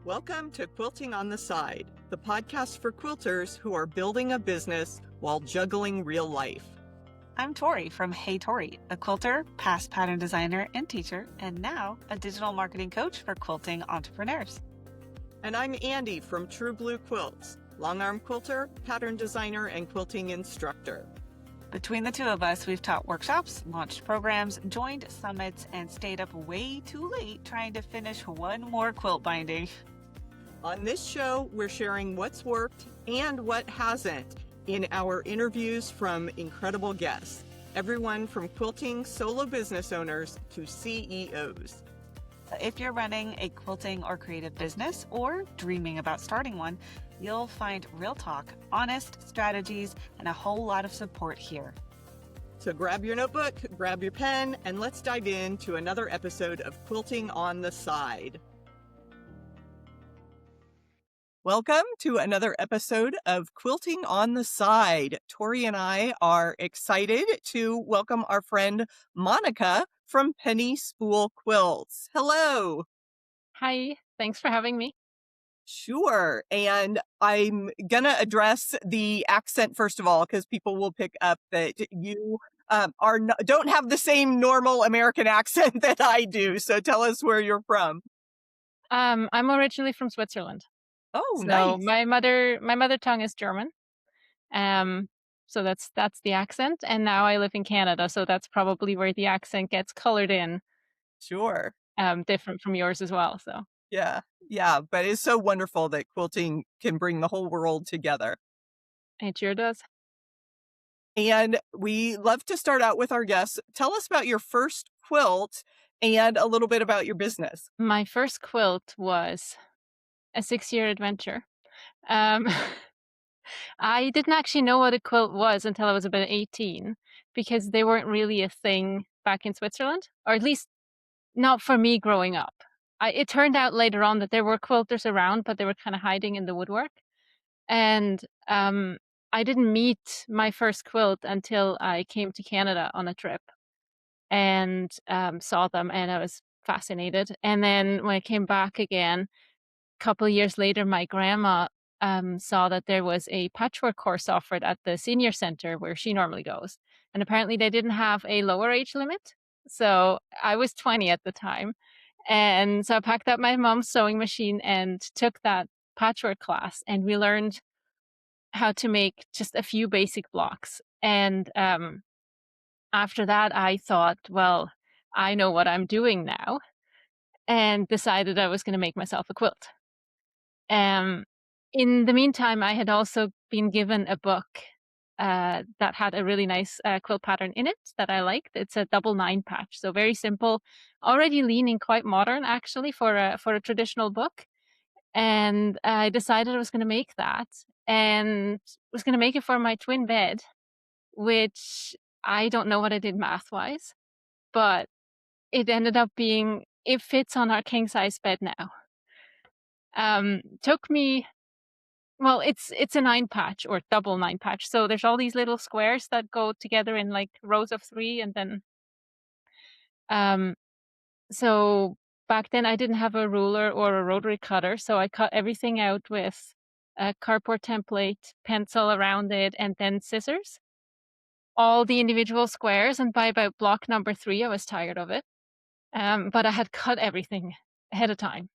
Welcome to Quilting on the Side, the podcast for quilters who are building a business while juggling real life. I'm Tori from Hey Tori, a quilter, past pattern designer and teacher, and now a digital marketing coach for quilting entrepreneurs. And I'm Andi from True Blue Quilts, long arm quilter, pattern designer, and quilting instructor. Between the two of us, we've taught workshops, launched programs, joined summits, and stayed up way too late trying to finish one more quilt binding. On this show, we're sharing what's worked and what hasn't in our interviews from incredible guests, everyone from quilting solo business owners to CEOs. So if you're running a quilting or creative business or dreaming about starting one, you'll find real talk, honest strategies, and a whole lot of support here. So grab your notebook, grab your pen, and let's dive into another episode of Quilting on the Side. Welcome to another episode of Quilting on the Side. Tori and I are excited to welcome our friend Monika from Penny Spool Quilts. Hello. Hi, thanks for having me. Sure. And I'm going to address the accent first of all, because people will pick up that you don't have the same normal American accent that I do. So tell us where you're from. I'm originally from Switzerland. Oh, So nice. my mother tongue is German. So that's the accent. And now I live in Canada, so that's probably where the accent gets colored in. Sure. Different from yours as well. So Yeah. But it's so wonderful that quilting can bring the whole world together. it sure does. And we love to start out with our guests. Tell us about your first quilt and a little bit about your business. My first quilt was a 6-year adventure. Um, I didn't actually know what a quilt was until I was about 18, because they weren't really a thing back in Switzerland, or at least not for me growing up. It turned out later on that there were quilters around, but they were kind of hiding in the woodwork. And I didn't meet my first quilt until I came to Canada on a trip and saw them, and I was fascinated. And then when I came back again, a couple of years later, my grandma saw that there was a patchwork course offered at the senior center where she normally goes. And apparently they didn't have a lower age limit. So I was 20 at the time. And so I packed up my mom's sewing machine and took that patchwork class, and we learned how to make just a few basic blocks. And after that, I thought, well, I know what I'm doing now, and decided I was going to make myself a quilt. In the meantime, I had also been given a book that had a really nice quilt pattern in it that I liked. It's a double 9 patch, so very simple, already leaning quite modern actually for a traditional book. And I decided I was going to make that, and was going to make it for my twin bed, which I don't know what I did math-wise, but it ended up being, it fits on our king-size bed now. Took me, well, it's a 9 patch or double 9 patch. So there's all these little squares that go together in like rows of 3, and then so back then I didn't have a ruler or a rotary cutter, so I cut everything out with a cardboard template, pencil around it, and then scissors. All the individual squares, and by about block number 3, I was tired of it. But I had cut everything ahead of time.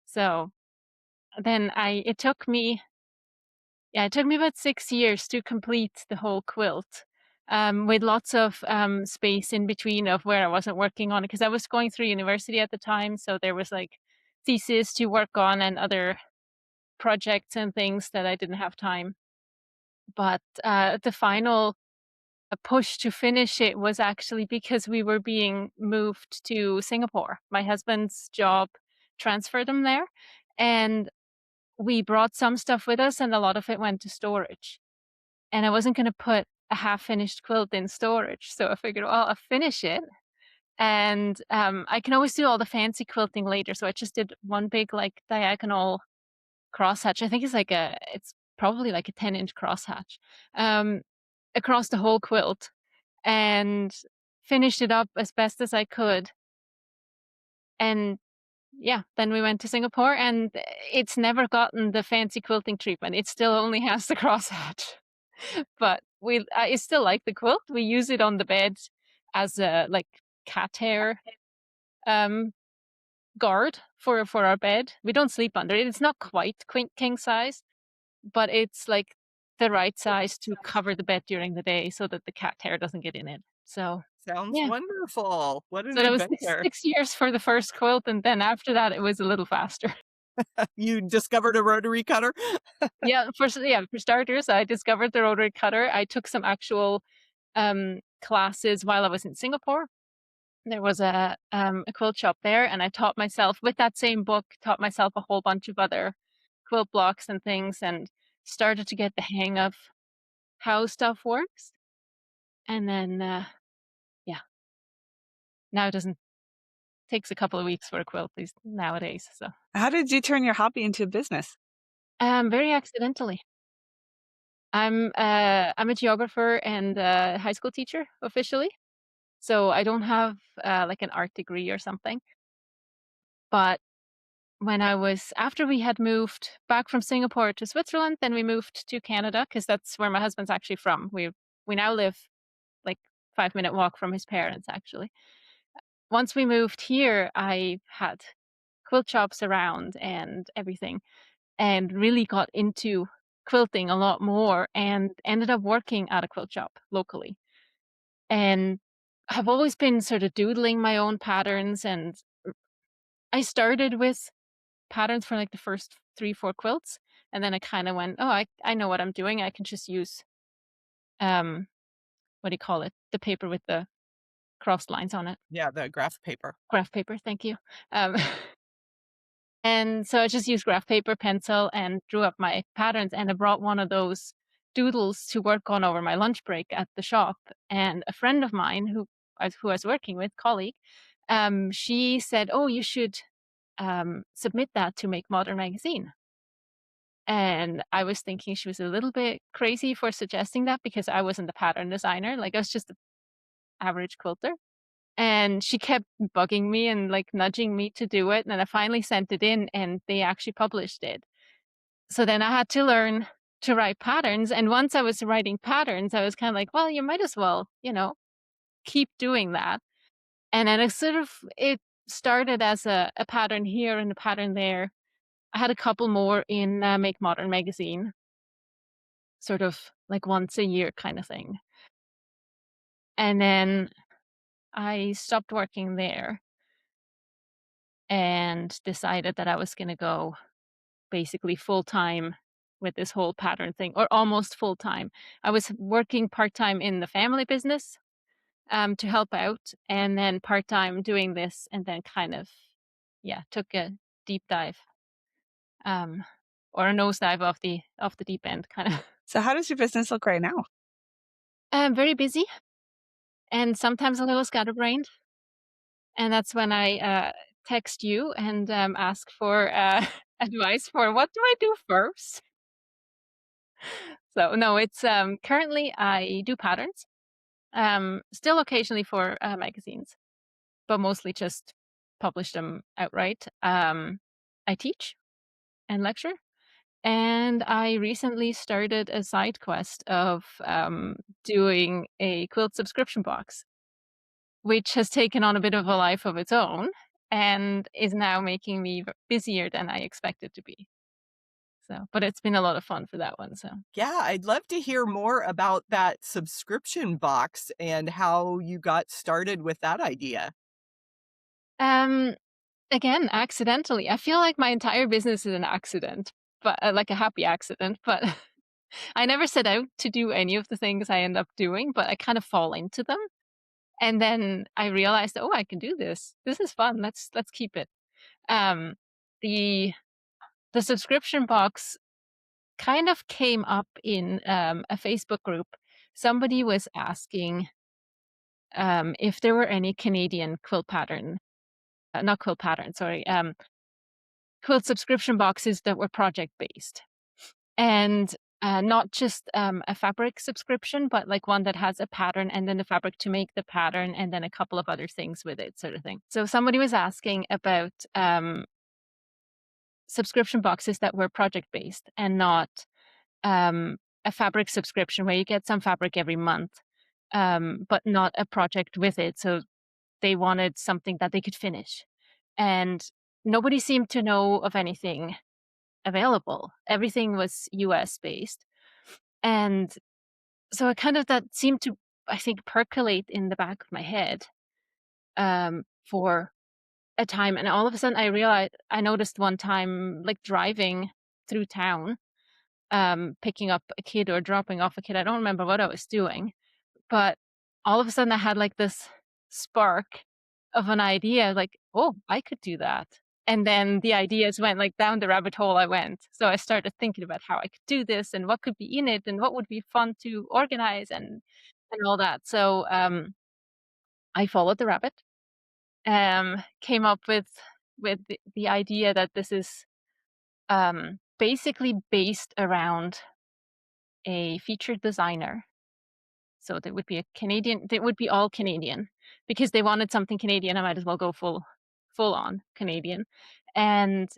So then it took me about 6 years to complete the whole quilt, with lots of space in between of where I wasn't working on it, because I was going through university at the time. So there was like thesis to work on and other projects and things that I didn't have time. But the final push to finish it was actually because we were being moved to Singapore. My husband's job transferred him there, and we brought some stuff with us, and a lot of it went to storage. And I wasn't going to put a half-finished quilt in storage, so I figured, well, I'll finish it, and I can always do all the fancy quilting later. So I just did one big like diagonal crosshatch. I think it's probably like a 10-inch crosshatch across the whole quilt, and finished it up as best as I could. And then we went to Singapore, and it's never gotten the fancy quilting treatment. It still only has the crosshatch. But I still like the quilt. We use it on the bed as a like cat hair um, guard for our bed. We don't sleep under it. It's not quite king size, but it's like the right size to cover the bed during the day so that the cat hair doesn't get in it. So Sounds yeah, wonderful. What an so that was adventure. 6 years for the first quilt, and then after that it was a little faster. You discovered a rotary cutter? For starters, I discovered the rotary cutter. I took some actual classes while I was in Singapore. There was a quilt shop there, and I taught myself with that same book, taught myself a whole bunch of other quilt blocks and things, and started to get the hang of how stuff works. And then, yeah, now it doesn't takes a couple of weeks for a quilt these nowadays. So, How did you turn your hobby into a business? very accidentally. I'm a geographer and a high school teacher officially, so I don't have like an art degree or something. But after we had moved back from Singapore to Switzerland, then we moved to Canada because that's where my husband's actually from. We now live like 5-minute walk from his parents actually. Once we moved here, I had quilt shops around and everything, and really got into quilting a lot more and ended up working at a quilt shop locally. And I've always been sort of doodling my own patterns, and I started with patterns for like the first 3-4 quilts, and then I kind of went, oh, I know what I'm doing. I can just use um what do you call it, the paper with the crossed lines on it. Yeah, the graph paper. Graph paper, thank you. um and so I just used graph paper, pencil, and drew up my patterns, and I brought one of those doodles to work on over my lunch break at the shop. And a friend of mine who I was working with, colleague, she said, oh, you should submit that to Make Modern magazine. And I was thinking she was a little bit crazy for suggesting that because I wasn't a pattern designer. Like, I was just an average quilter. And she kept bugging me and like nudging me to do it. And I finally sent it in, and they actually published it. So then I had to learn to write patterns. And once I was writing patterns, I was kind of like, well, you might as well, keep doing that. And then it started as a pattern here and a pattern there. I had a couple more in Make Modern magazine, sort of like once a year kind of thing. And then I stopped working there and decided that I was going to go basically full time with this whole pattern thing, or almost full time. I was working part time in the family business to help out, and then part time doing this, and then kind of, took a deep dive, or a nosedive off the deep end, kind of. So how does your business look right now? Very busy, and sometimes a little scatterbrained. And that's when I text you and ask for advice for what do I do first. So no, it's currently I do patterns, still occasionally for magazines, but mostly just publish them outright. I teach and lecture, and I recently started a side quest of doing a quilt subscription box, which has taken on a bit of a life of its own and is now making me busier than I expected to be. So, but it's been a lot of fun for that one. So, Yeah, I'd love to hear more about that subscription box and how you got started with that idea. um, again, accidentally, I feel like my entire business is an accident, but like a happy accident. But I never set out to do any of the things I end up doing, but I kind of fall into them. And then I realized, oh, I can do this. This is fun. Let's keep it. Um, the the subscription box kind of came up in a Facebook group. Somebody was asking if there were any Canadian quilt pattern, not quilt pattern, sorry, quilt subscription boxes that were project based. And not just a fabric subscription, but like one that has a pattern and then the fabric to make the pattern and then a couple of other things with it, sort of thing. So somebody was asking about subscription boxes that were project based and not a fabric subscription where you get some fabric every month, but not a project with it. So they wanted something that they could finish. And nobody seemed to know of anything available. Everything was US based. And so it kind of that seemed to, I think, percolate in the back of my head for a time. And all of a sudden I noticed one time, like driving through town, picking up a kid or dropping off a kid. I don't remember what I was doing, but all of a sudden I had like this spark of an idea, like, oh, I could do that. And then the ideas went like down the rabbit hole I went. So I started thinking about how I could do this and what could be in it and what would be fun to organize and all that. So I followed the rabbit, came up with the idea that this is basically based around a featured designer. So there would be a Canadian, they would be all Canadian because they wanted something Canadian. I might as well go full on Canadian. And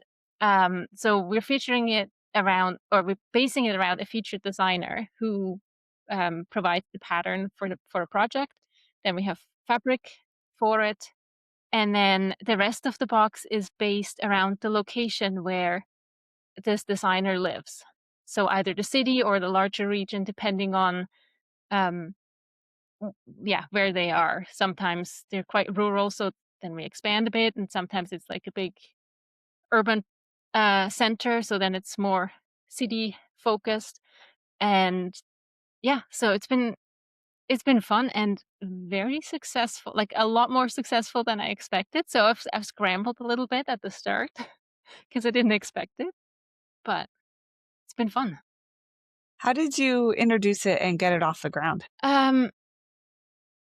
so we're featuring it around, or we're basing it around a featured designer who provides the pattern for a project. Then we have fabric for it. And then the rest of the box is based around the location where this designer lives. So either the city or the larger region, depending on um, yeah, where they are. Sometimes they're quite rural, so then we expand a bit, and sometimes it's like a big urban center, so then it's more city focused. And yeah, so it's been fun and very successful, like a lot more successful than I expected. So I've scrambled a little bit at the start because I didn't expect it, but it's been fun. How did you introduce it and get it off the ground?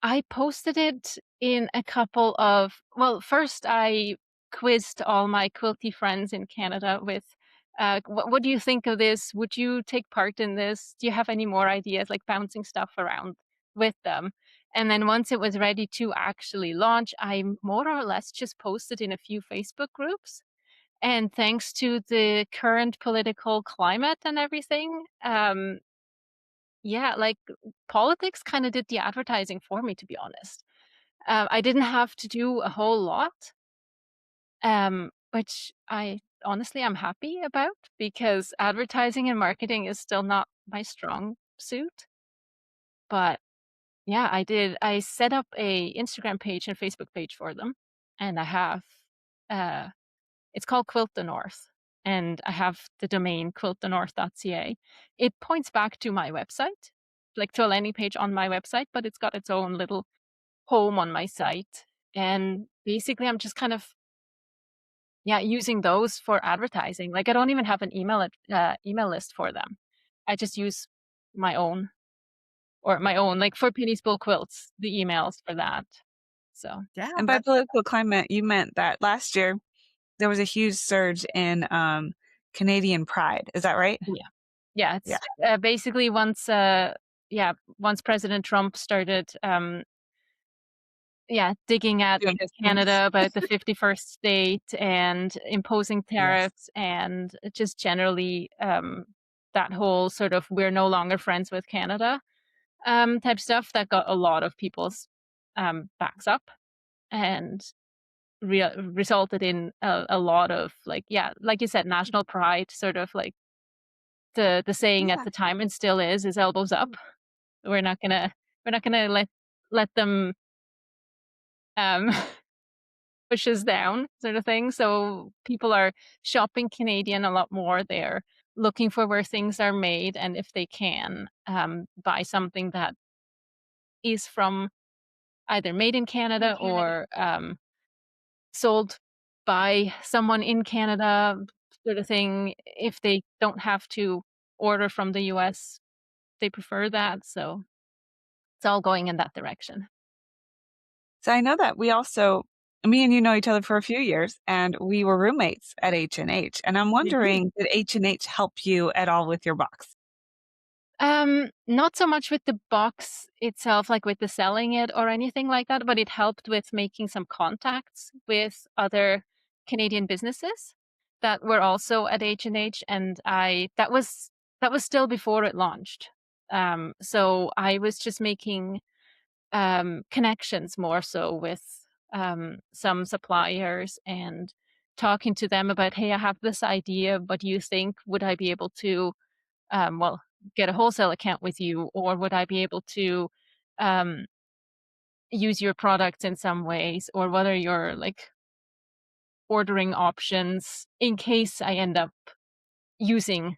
I posted it in a couple of, well, first I quizzed all my quilty friends in Canada with, what do you think of this? Would you take part in this? Do you have any more ideas? Like bouncing stuff around with them. And then once it was ready to actually launch, I more or less just posted in a few Facebook groups. And thanks to the current political climate and everything, yeah, like politics kind of did the advertising for me, to be honest. I didn't have to do a whole lot, which I honestly am happy about because advertising and marketing is still not my strong suit. But yeah, I did. I set up a Instagram page and Facebook page for them, and I have uh, it's called Quilt the North, and I have the domain quiltthenorth.ca. It points back to my website, like to a landing page on my website, but it's got its own little home on my site. And basically, I'm just kind of yeah using those for advertising. Like I don't even have an email list for them. I just use my own like for Penny Spool Quilts, the emails for that. So Yeah, And by political climate, you meant that last year there was a huge surge in Canadian pride. Is that right? yeah, Yeah. it's basically once President Trump started digging at Doing his thing. Canada about the 51st state and imposing tariffs and just generally that whole sort of we're no longer friends with Canada type stuff that got a lot of people's backs up and resulted in a lot of like like you said, national pride, sort of like the saying at Yeah. the time and still is elbows up. We're not gonna let them um push us down, sort of thing. So people are shopping Canadian a lot more. They're looking for where things are made, and if they can, buy something that is from either made in Canada or sold by someone in Canada, sort of thing. If they don't have to order from the US, they prefer that. So it's all going in that direction. So I know that me and you know each other for a few years, and we were roommates at H&H. And I'm wondering, did H&H help you at all with your box? Not so much with the box itself, like with the selling it or anything like that, but it helped with making some contacts with other Canadian businesses. that were also at H&H, and that was still before it launched. So I was just making connections more so with some suppliers and talking to them about, hey, I have this idea. What do you think? Would I be able to, well, get a wholesale account with you, or would I be able to um, use your products in some ways, or what are your like ordering options in case I end up using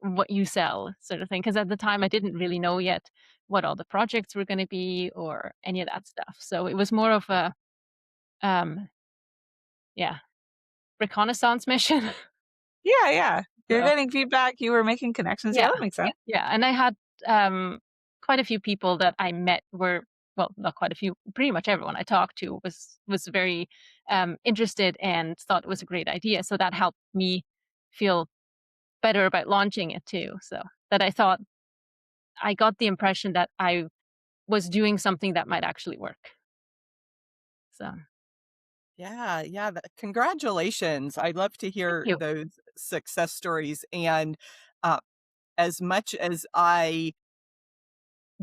what you sell, sort of thing. Because at the time I didn't really know yet what all the projects were going to be or any of that stuff. So it was more of a um, yeah, reconnaissance mission. Yeah, yeah. You're So getting feedback, you were making connections. Yeah, yeah, that makes sense. yeah, and I had quite a few people that I met were, well, not quite a few, pretty much everyone I talked to was very interested and thought it was a great idea. So that helped me feel better about launching it too. So that I thought, I got the impression that I was doing something that might actually work. So Yeah, yeah. Congratulations. I love to thank hear you. those success stories. And uh, as much as I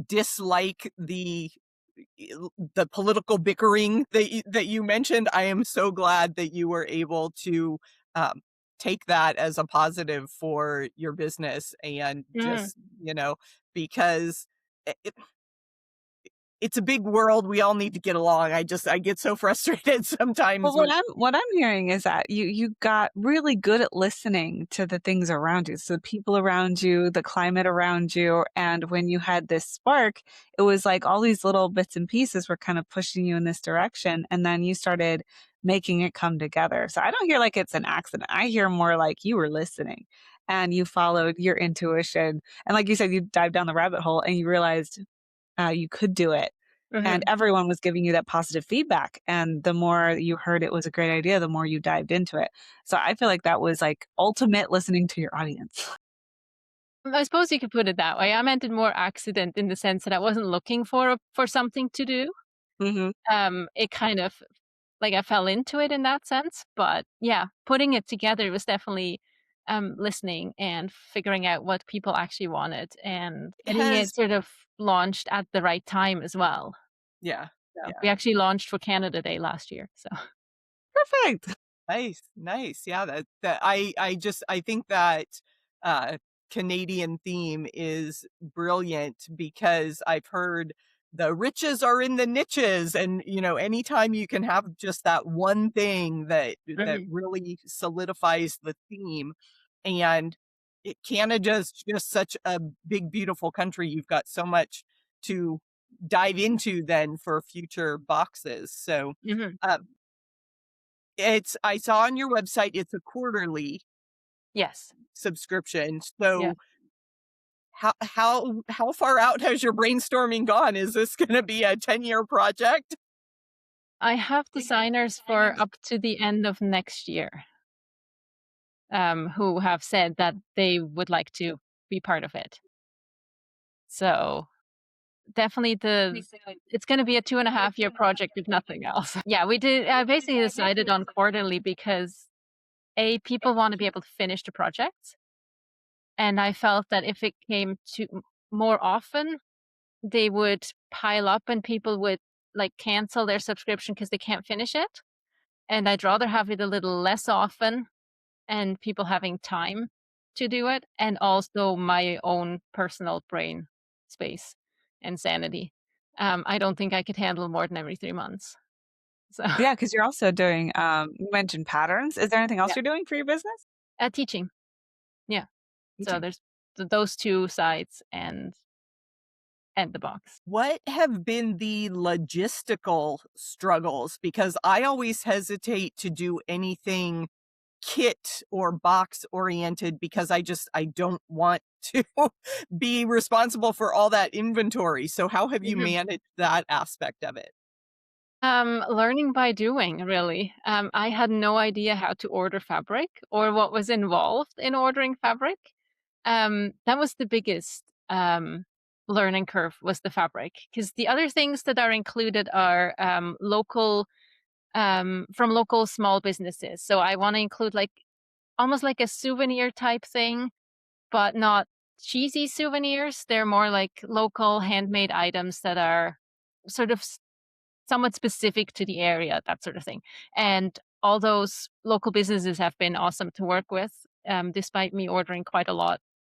dislike the political bickering that you mentioned, I am so glad that you were able to um, take that as a positive for your business and Mm. just, because it's a big world. We all need to get along. I get so frustrated Well, sometimes what when I'm hearing is that you got really good at listening to the things around you. So the people around you, the climate around you, and when you had this spark, it was like all these little bits and pieces were kind of pushing you in this direction, and then you started making it come together. So I don't hear like it's an accident. I hear more like you were listening and you followed your intuition. And like you said, you dived down the rabbit hole and you realized you could do it. And Mhm. everyone was giving you that positive feedback. And the more you heard it was a great idea, the more you dived into it. So I feel like that was like ultimate listening to your audience. I suppose you could put it that way. I meant it more accident in the sense that I wasn't looking for something to do. Hmm. It kind of like I fell into it in that sense, but yeah, putting it together was definitely listening and figuring out what people actually wanted and it getting has, it sort of launched at the right time as well. yeah, So yeah. we actually launched for Canada Day last year. So Perfect. Nice, nice. Yeah, I think that uh Canadian theme is brilliant because I've heard the riches are in the niches, and anytime you can have just that one thing that mhm. really solidifies the theme. And Canada's just such a big beautiful country. You've got so much to dive into then for future boxes. So Mhm. um I saw on your website it's a quarterly Yes. subscription. Yeah. So how far out has your brainstorming gone? Is this gonna be a 10-year project? I have designers for up to the end of next year, who have said that they would like to be part of it. So definitely it's going to be a 2.5 year project if nothing else. Yeah, we did. I basically decided on quarterly because people want to be able to finish the projects, and I felt that if it came to more often, they would pile up and people would like cancel their subscription because they can't finish it. And I'd rather have it a little less often and people having time to do it, and also my own personal brain space and sanity. I don't think I could handle more than every 3 months. So, Yeah, because you're also doing, you mentioned patterns. Is there anything else yeah, you're doing for your business? teaching. Yeah. So Teaching. there's those two sides and the box. What have been the logistical struggles? Because I always hesitate to do anything kit or box oriented because I don't want to be responsible for all that inventory. So how have you Mhm. managed that aspect of it? Learning by doing, really. I had no idea how to order fabric or what was involved in ordering fabric. That was the biggest learning curve was the fabric because the other things that are included are local from local small businesses. So I want to include like almost like a souvenir type thing, but not cheesy souvenirs. They're more like local handmade items that are sort of somewhat specific to the area, that sort of thing. And all those local businesses have been awesome to work with, despite me ordering quite a lot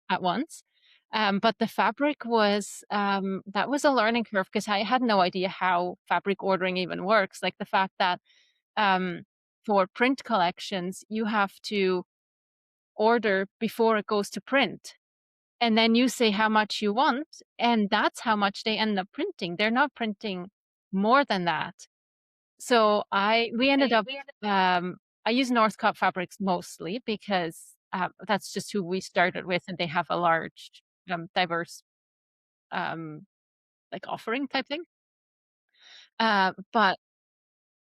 at once. But the fabric was that was a learning curve because I had no idea how fabric ordering even works. Like the fact that um, for print collections, you have to order before it goes to print. And then you say how much you want, and that's how much they end up printing. They're not printing more than that. So we ended up, I use Northcott Fabrics mostly because that's just who we started with, and they have a large, diverse, um, like offering type thing. But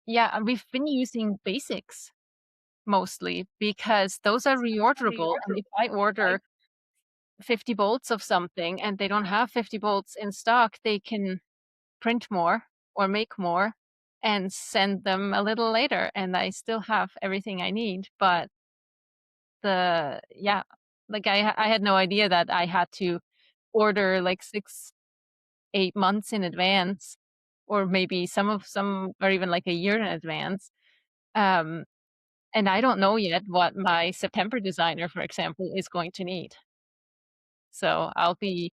yeah, we've been using basics mostly because those are reorderable. And if I order 50 bolts of something and they don't have 50 bolts in stock, they can print more or make more and send them a little later, and I still have everything I need. But yeah, like I had no idea that I had to order like 6, 8 months in advance, or maybe some or even like a year in advance. Um, and I don't know yet what my September designer, for example, is going to need. So I'll be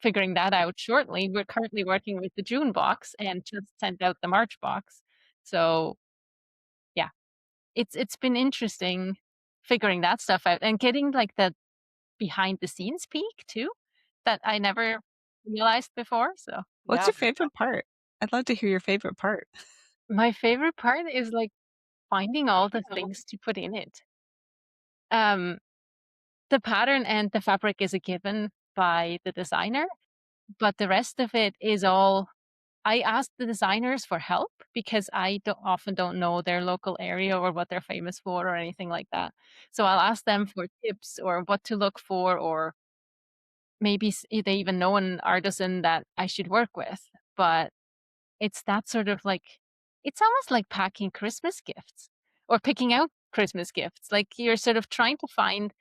figuring that out shortly. We're currently working with the June box and just sent out the March box. So yeah, it's been interesting figuring that stuff out and getting like the behind the scenes peek too that I never realized before. So What's Yeah. your favorite part? I'd love to hear your favorite part. my favorite part is like finding all the things to put in it. Um, the pattern and the fabric is a given by the designer, but the rest of it is all I asked the designers for help because I often don't know their local area or what they're famous for or anything like that. So I'll ask them for tips or what to look for, or maybe they even know an artisan that I should work with. But it's that sort of like, it's almost like packing Christmas gifts or picking out Christmas gifts. Like you're sort of trying to find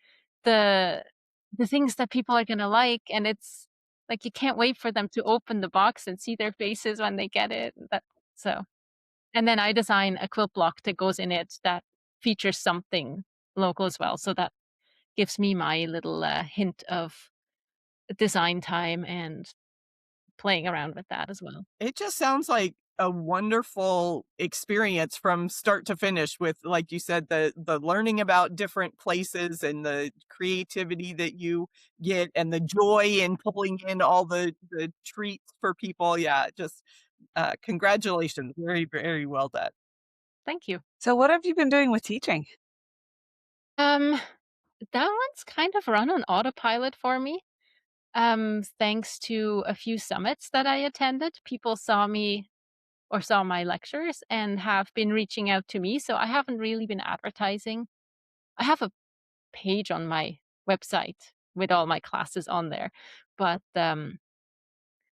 the things that people are gonna like, and it's like you can't wait for them to open the box and see their faces when they get it. So and then I design a quilt block that goes in it that features something local as well. So that gives me my little hint of design time and playing around with that as well. It just sounds like a wonderful experience from start to finish with, like you said, the learning about different places and the creativity that you get and the joy in pulling in all the treats for people. Yeah, just congratulations. Very, very well done. Thank you. So, what have you been doing with teaching? Um, that one's kind of run on autopilot for me. Thanks to a few summits that I attended, people saw me or saw my lectures and have been reaching out to me. So I haven't really been advertising. I have a page on my website with all my classes on there, but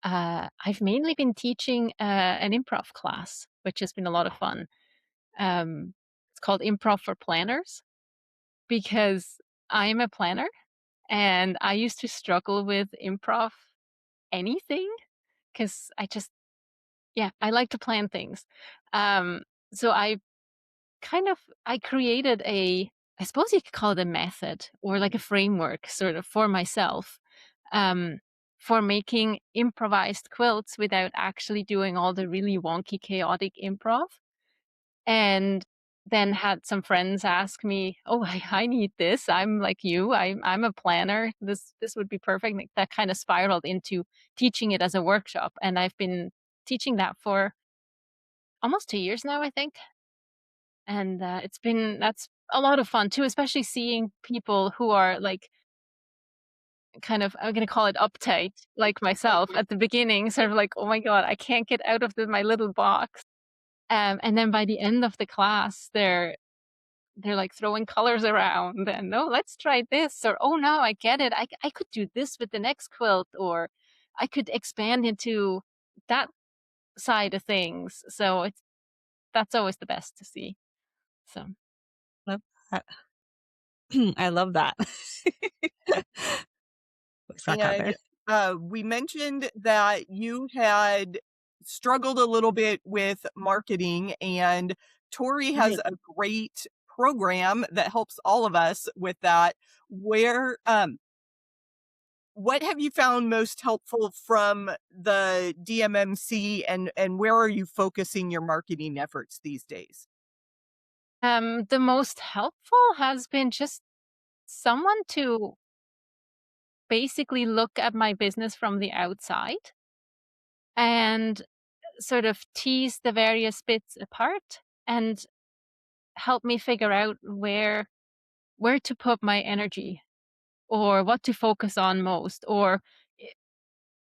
I've mainly been teaching an improv class, which has been a lot of fun. It's called Improv for Planners because I'm a planner and I used to struggle with improv anything because yeah, I like to plan things. Um, so I created I suppose you could call it a method or like a framework sort of for myself, um, for making improvised quilts without actually doing all the really wonky, chaotic improv. And then had some friends ask me, "Oh, I need this. I'm like you. I'm a planner. This would be perfect." Like that kind of spiraled into teaching it as a workshop, and I've been teaching that for almost 2 years now, I think. And that's a lot of fun too, especially seeing people who are like kind of, I'm gonna call it uptight, like myself at the beginning, sort of like, oh my God, I can't get out of my little box. And then by the end of the class, they're like throwing colors around and no, let's try this, or oh no, I get it. I could do this with the next quilt, or I could expand into that side of things. So that's always the best to see. So Love that. I love that. Voice got caught And there. we mentioned that you had struggled a little bit with marketing, and Tori has Right. a great program that helps all of us with that. Where, what have you found most helpful from the DMMC, and where are you focusing your marketing efforts these days? The most helpful has been just someone to basically look at my business from the outside and sort of tease the various bits apart and help me figure out where to put my energy or what to focus on most. Or i-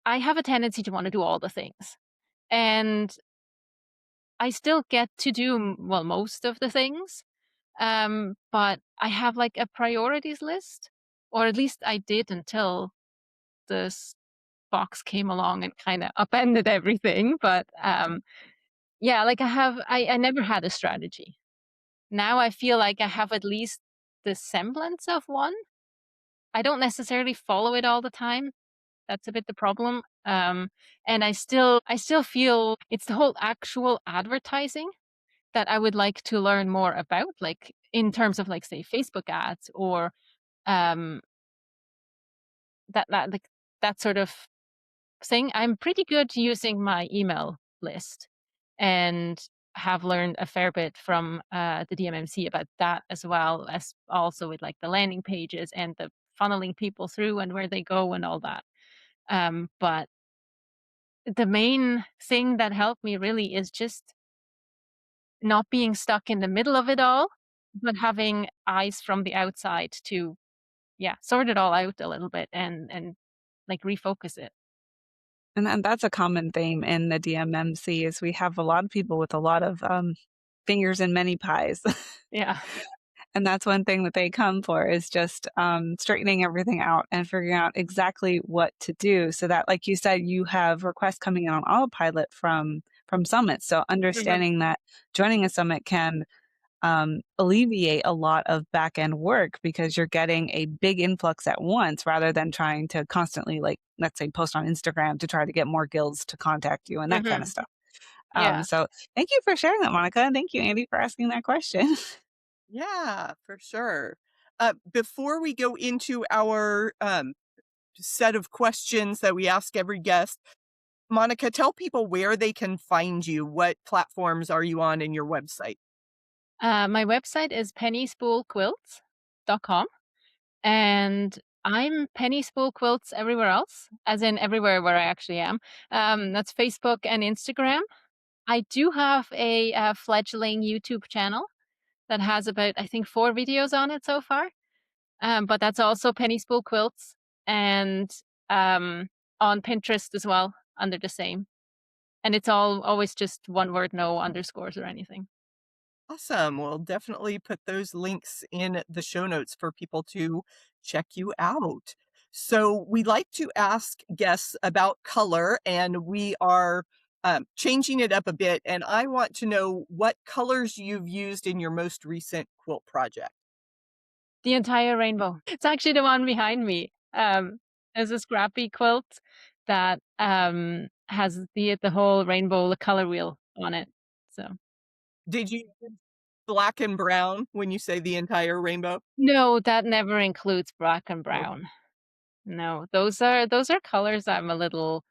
I have a tendency to want to do all the things. And I still get to do well most of the things. But I have like a priorities list, or at least I did until this box came along and kind of upended everything. But yeah, like I never had a strategy. Now I feel like I have at least the semblance of one. I don't necessarily follow it all the time. That's a bit the problem. And I still feel it's the whole actual advertising that I would like to learn more about, like in terms of like say Facebook ads or um like that sort of thing. I'm pretty good using my email list and have learned a fair bit from the DMMC about that, as well as also with like the landing pages and the funneling people through and where they go and all that. But the main thing that helped me really is just not being stuck in the middle of it all, but having eyes from the outside to, yeah, sort it all out a little bit and like refocus it. And that's a common theme in the DMMC is we have a lot of people with a lot of, fingers in many pies. Yeah. And that's one thing that they come for is just, straightening everything out and figuring out exactly what to do so that, like you said, you have requests coming in on autopilot from summits. So Mhm. understanding that joining a summit can, alleviate a lot of back end work because you're getting a big influx at once rather than trying to constantly, like, let's say, post on Instagram to try to get more guilds to contact you and that kind of Mhm. stuff. Yeah. So thank you for sharing that, Monica. And thank you, Andy, for asking that question. Yeah, for sure. Before we go into our set of questions that we ask every guest, Monica, tell people where they can find you. What platforms are you on in your website? My website is pennyspoolquilts.com, and I'm Penny Spool Quilts everywhere else, as in everywhere where I actually am. That's Facebook and Instagram. I do have a, fledgling YouTube channel that has about, I think, 4 videos on it so far. But that's also Penny Spool Quilts, and um, on Pinterest as well under the same. And it's all always just one word, no underscores or anything. Awesome. We'll definitely put those links in the show notes for people to check you out. So, we like to ask guests about color, and we are changing it up a bit. And I want to know what colors you've used in your most recent quilt project. The entire rainbow. It's actually the one behind me. There's a scrappy quilt that has the whole rainbow, the color wheel on it. So Did you use black and brown when you say the entire rainbow? no, that never includes black and Oh, brown. No, those are colors I'm a little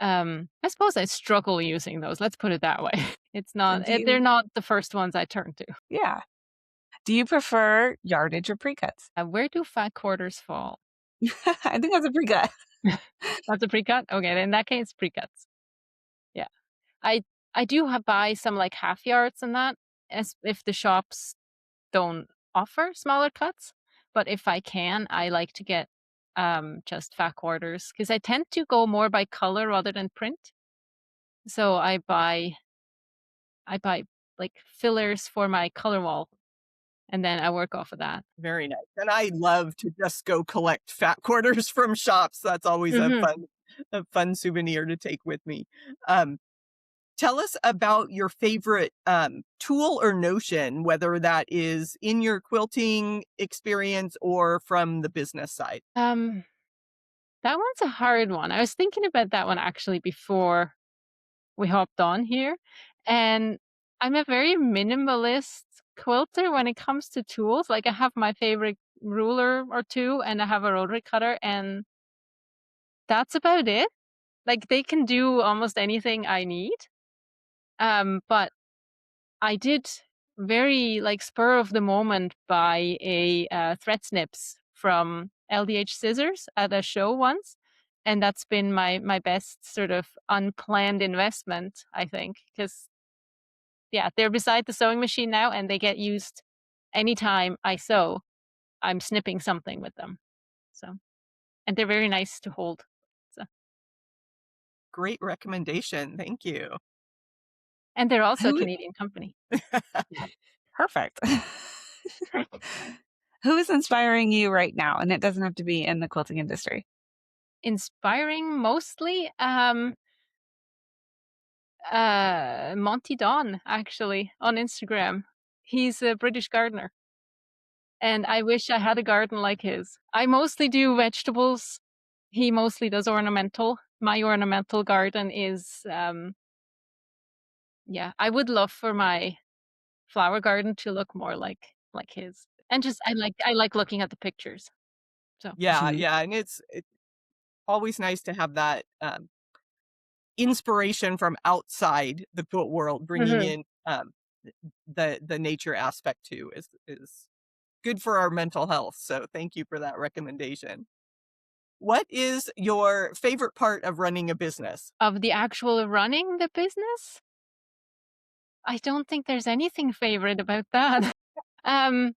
I suppose I struggle using those. Let's put it that way. It's not Do they're you not the first ones I turn to. yeah. Do you prefer yardage or pre-cuts? Where do fat quarters fall? I think that's a pre-cut. That's a pre-cut? Okay, in that case, pre-cuts. Yeah. I I do buy some like half yards and that, as if the shops don't offer smaller cuts. But if I can, I like to get just fat quarters because I tend to go more by color rather than print. So I buy like fillers for my color wall, and then I work off of that. very nice. And I love to just go collect fat quarters from shops. That's always Mhm. a fun souvenir to take with me. Um, Tell us about your favorite tool or notion, whether that is in your quilting experience or from the business side. That one's a hard one. I was thinking about that one actually before we hopped on here. And I'm a very minimalist quilter when it comes to tools. Like I have my favorite ruler or two, and I have a rotary cutter, and that's about it. Like they can do almost anything I need. But I did very like spur of the moment buy a thread snips from LDH Scissors at a show once, and that's been my best sort of unplanned investment, I think, because yeah, they're beside the sewing machine now, and they get used anytime I sew. I'm snipping something with them, so and they're very nice to hold. So Great recommendation. Thank you. and they're also a Who Canadian company. Perfect. Who is inspiring you right now? And it doesn't have to be in the quilting industry. Inspiring mostly. Monty Don, actually, on Instagram. He's a British gardener, and I wish I had a garden like his. I mostly do vegetables. He mostly does ornamental. My ornamental garden is, yeah, I would love for my flower garden to look more like his. And just I like looking at the pictures. So Yeah, yeah, and it's always nice to have that inspiration from outside the quilt world, bringing Mhm. in the nature aspect too is good for our mental health. So thank you for that recommendation. What is your favorite part of running a business? Of the actual running the business, I don't think there's anything favorite about that. Um,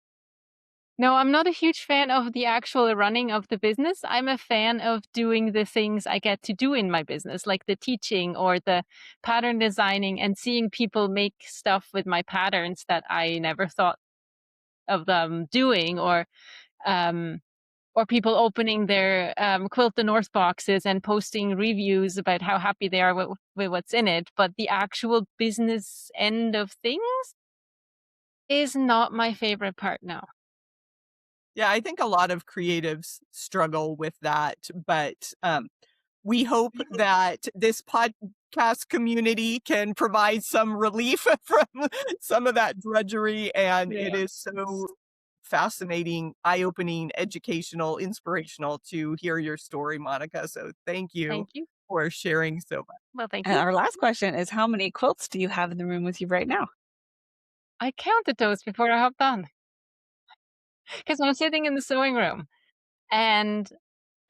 No, I'm not a huge fan of the actual running of the business. I'm a fan of doing the things I get to do in my business, like the teaching or the pattern designing and seeing people make stuff with my patterns that I never thought of them doing, um, or people opening their Quilt the North boxes and posting reviews about how happy they are with what's in it. But the actual business end of things is not my favorite part now. Yeah, I think a lot of creatives struggle with that, but we hope that this podcast community can provide some relief from some of that drudgery. And it Yeah. is so fascinating, eye-opening, educational, inspirational to hear your story, Monika. So thank you Thank you. for sharing so much. Well, thank And you. our last question is, how many quilts do you have in the room with you right now? I counted those before I hopped on because I'm sitting in the sewing room, and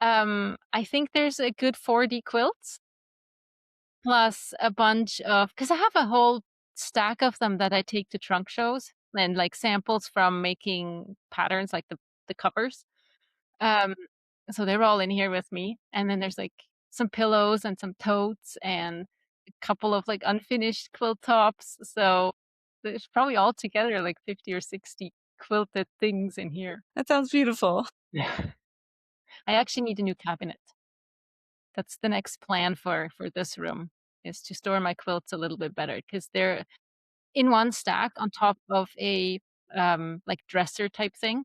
I think there's a good 40 quilts plus a bunch of because I have a whole stack of them that I take to trunk shows and like samples from making patterns, like the covers. Um, so they're all in here with me, and then there's like some pillows and some totes and a couple of like unfinished quilt tops. So there's probably all together like 50 or 60 quilted things in here. That sounds beautiful. Yeah. I actually need a new cabinet. That's the next plan for this room, is to store my quilts a little bit better because they're in one stack on top of a like dresser type thing.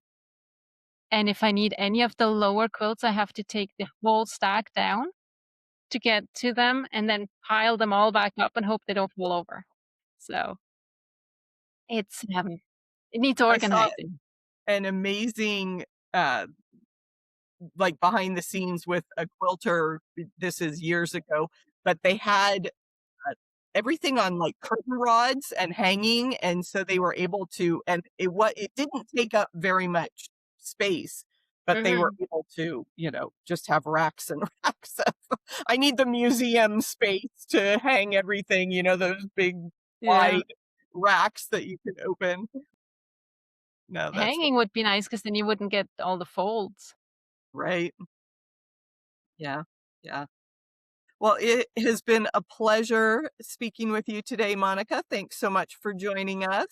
And if I need any of the lower quilts, I have to take the whole stack down to get to them and then pile them all back up and hope they don't fall over. So it's it needs I saw organizing. an amazing uh, like behind the scenes with a quilter. This is years ago, but they had everything on like curtain rods and hanging, and so they were able to, and it didn't take up very much space, but they were Hmm. able to, just have racks and racks of. I need the museum space to hang everything, those big Yeah. wide racks that you can open. No, that's Hanging would be nice because then you wouldn't get all the folds. right. Yeah, yeah. Well, it has been a pleasure speaking with you today, Monika. Thanks so much for joining us.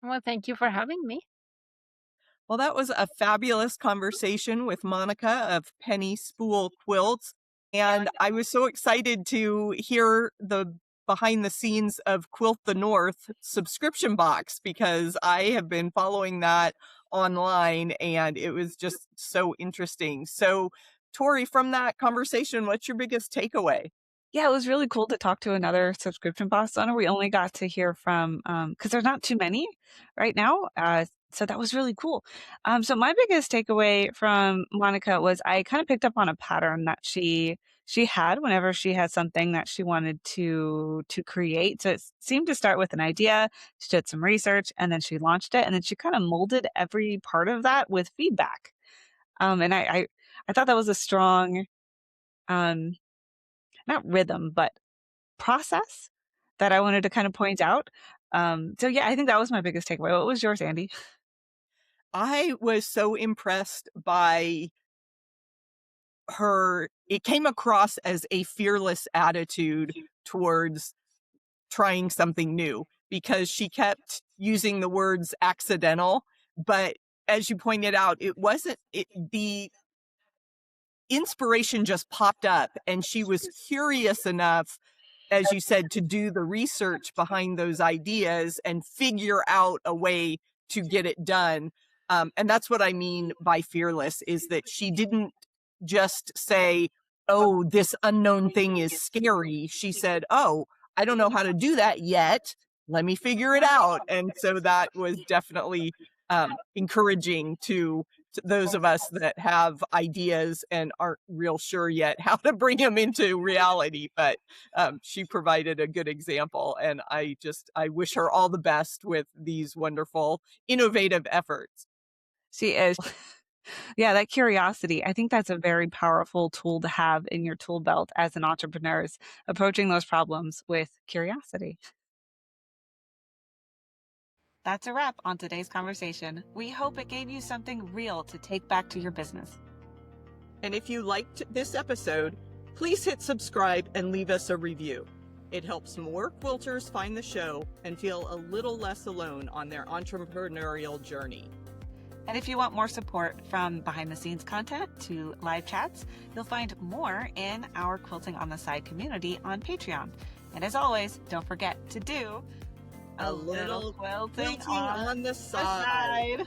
Well, thank you for having me. Well, that was a fabulous conversation with Monika of Penny Spool Quilts. And I was so excited to hear the behind the scenes of Quilt the North subscription box, because I have been following that online and it was just so interesting. So, Tori, from that conversation, what's your biggest takeaway? Yeah, it was really cool to talk to another subscription box owner. We only got to hear from because there's not too many right now. So that was really cool. So my biggest takeaway from Monica was I kind of picked up on a pattern that she had whenever she had something that she wanted to create. So it seemed to start with an idea. She did some research and then she launched it, and then she kind of molded every part of that with feedback. And I thought that was a strong um, not rhythm, but process that I wanted to kind of point out. So yeah, I think that was my biggest takeaway. What was yours, Andy? I was so impressed by her. It came across as a fearless attitude towards trying something new, because she kept using the words accidental. But as you pointed out, it wasn't, the inspiration just popped up, and she was curious enough, as you said, to do the research behind those ideas and figure out a way to get it done. And that's what I mean by fearless, is that she didn't just say, oh, this unknown thing is scary. She said, oh, I don't know how to do that yet. Let me figure it out. And so that was definitely encouraging to those of us that have ideas and aren't real sure yet how to bring them into reality. But she provided a good example, and I wish her all the best with these wonderful, innovative efforts. She is. Yeah, that curiosity. I think that's a very powerful tool to have in your tool belt as an entrepreneur, is approaching those problems with curiosity. That's a wrap on today's conversation. We hope it gave you something real to take back to your business. And if you liked this episode, please hit subscribe and leave us a review. It helps more quilters find the show and feel a little less alone on their entrepreneurial journey. And if you want more support, from behind the scenes content to live chats, you'll find more in our Quilting on the Side community on Patreon. And as always, don't forget to do A little quilting on the side.